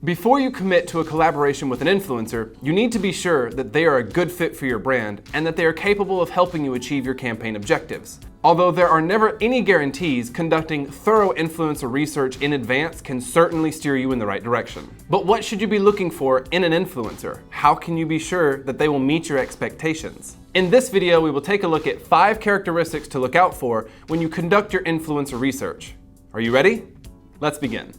Before you commit to a collaboration with an influencer, you need to be sure that they are a good fit for your brand and that they are capable of helping you achieve your campaign objectives. Although there are never any guarantees, conducting thorough influencer research in advance can certainly steer you in the right direction. But what should you be looking for in an influencer? How can you be sure that they will meet your expectations? In this video, we will take a look at 5 characteristics to look out for when you conduct your influencer research. Are you ready? Let's begin.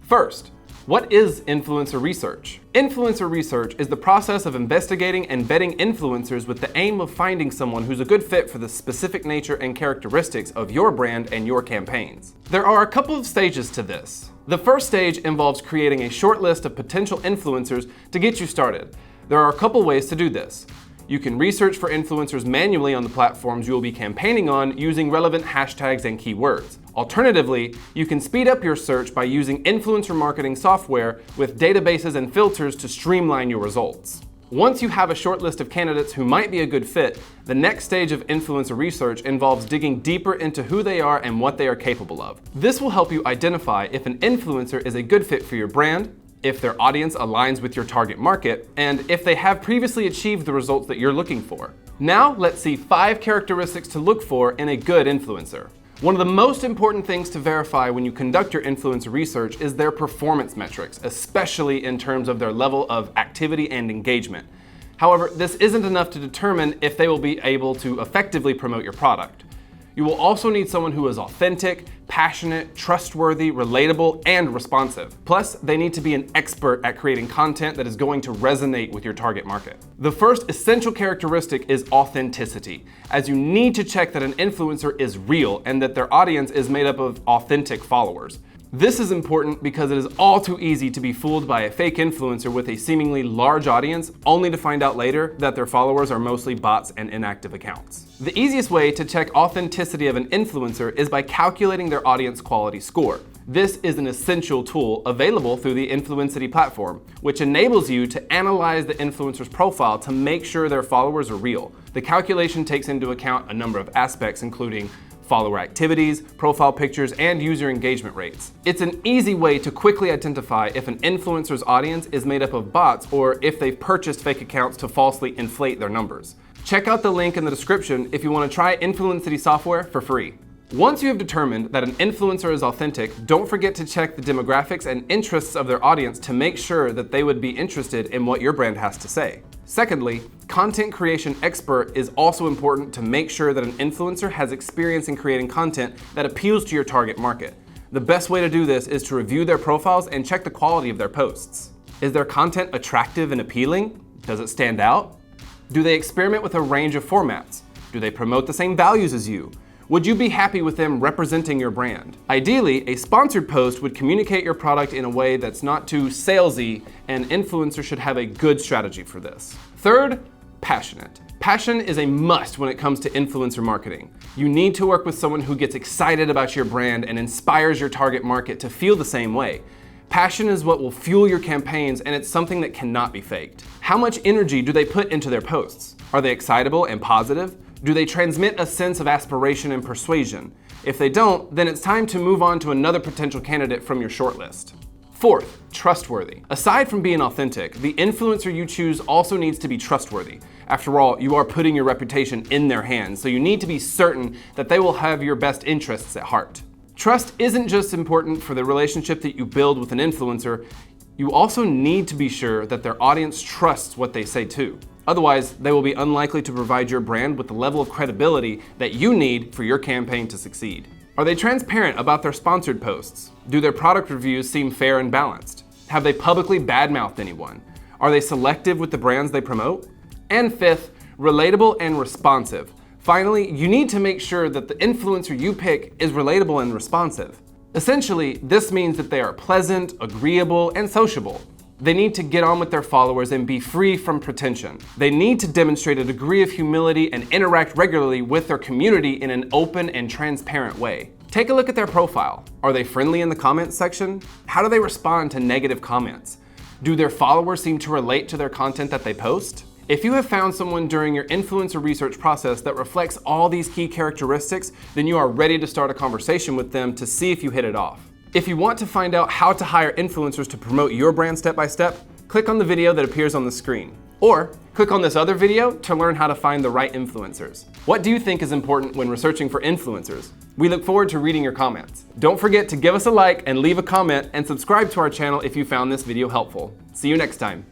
First, what is influencer research? Influencer research is the process of investigating and vetting influencers with the aim of finding someone who's a good fit for the specific nature and characteristics of your brand and your campaigns. There are a couple of stages to this. The first stage involves creating a short list of potential influencers to get you started. There are a couple ways to do this. You can research for influencers manually on the platforms you will be campaigning on using relevant hashtags and keywords. Alternatively, you can speed up your search by using influencer marketing software with databases and filters to streamline your results. Once you have a short list of candidates who might be a good fit, the next stage of influencer research involves digging deeper into who they are and what they are capable of. This will help you identify if an influencer is a good fit for your brand, if their audience aligns with your target market, and if they have previously achieved the results that you're looking for. Now, let's see 5 characteristics to look for in a good influencer. One of the most important things to verify when you conduct your influencer research is their performance metrics, especially in terms of their level of activity and engagement. However, this isn't enough to determine if they will be able to effectively promote your product. You will also need someone who is authentic, passionate, trustworthy, relatable, and responsive. Plus, they need to be an expert at creating content that is going to resonate with your target market. The first essential characteristic is authenticity, as you need to check that an influencer is real and that their audience is made up of authentic followers. This is important because it is all too easy to be fooled by a fake influencer with a seemingly large audience, only to find out later that their followers are mostly bots and inactive accounts. The easiest way to check authenticity of an influencer is by calculating their audience quality score. This is an essential tool available through the Influencity platform, which enables you to analyze the influencer's profile to make sure their followers are real. The calculation takes into account a number of aspects, including follower activities, profile pictures, and user engagement rates. It's an easy way to quickly identify if an influencer's audience is made up of bots or if they've purchased fake accounts to falsely inflate their numbers. Check out the link in the description if you want to try Influencity software for free. Once you have determined that an influencer is authentic, don't forget to check the demographics and interests of their audience to make sure that they would be interested in what your brand has to say. Secondly, content creation expert is also important to make sure that an influencer has experience in creating content that appeals to your target market. The best way to do this is to review their profiles and check the quality of their posts. Is their content attractive and appealing? Does it stand out? Do they experiment with a range of formats? Do they promote the same values as you? Would you be happy with them representing your brand? Ideally, a sponsored post would communicate your product in a way that's not too salesy, and influencers should have a good strategy for this. Third, passionate. Passion is a must when it comes to influencer marketing. You need to work with someone who gets excited about your brand and inspires your target market to feel the same way. Passion is what will fuel your campaigns, and it's something that cannot be faked. How much energy do they put into their posts? Are they excitable and positive? Do they transmit a sense of aspiration and persuasion? If they don't, then it's time to move on to another potential candidate from your shortlist. Fourth, trustworthy. Aside from being authentic, the influencer you choose also needs to be trustworthy. After all, you are putting your reputation in their hands, so you need to be certain that they will have your best interests at heart. Trust isn't just important for the relationship that you build with an influencer, you also need to be sure that their audience trusts what they say too. Otherwise, they will be unlikely to provide your brand with the level of credibility that you need for your campaign to succeed. Are they transparent about their sponsored posts? Do their product reviews seem fair and balanced? Have they publicly badmouthed anyone? Are they selective with the brands they promote? And fifth, relatable and responsive. Finally, you need to make sure that the influencer you pick is relatable and responsive. Essentially, this means that they are pleasant, agreeable, and sociable. They need to get on with their followers and be free from pretension. They need to demonstrate a degree of humility and interact regularly with their community in an open and transparent way. Take a look at their profile. Are they friendly in the comments section? How do they respond to negative comments? Do their followers seem to relate to their content that they post? If you have found someone during your influencer research process that reflects all these key characteristics, then you are ready to start a conversation with them to see if you hit it off. If you want to find out how to hire influencers to promote your brand step by step, click on the video that appears on the screen. Or click on this other video to learn how to find the right influencers. What do you think is important when researching for influencers? We look forward to reading your comments. Don't forget to give us a like and leave a comment, and subscribe to our channel if you found this video helpful. See you next time.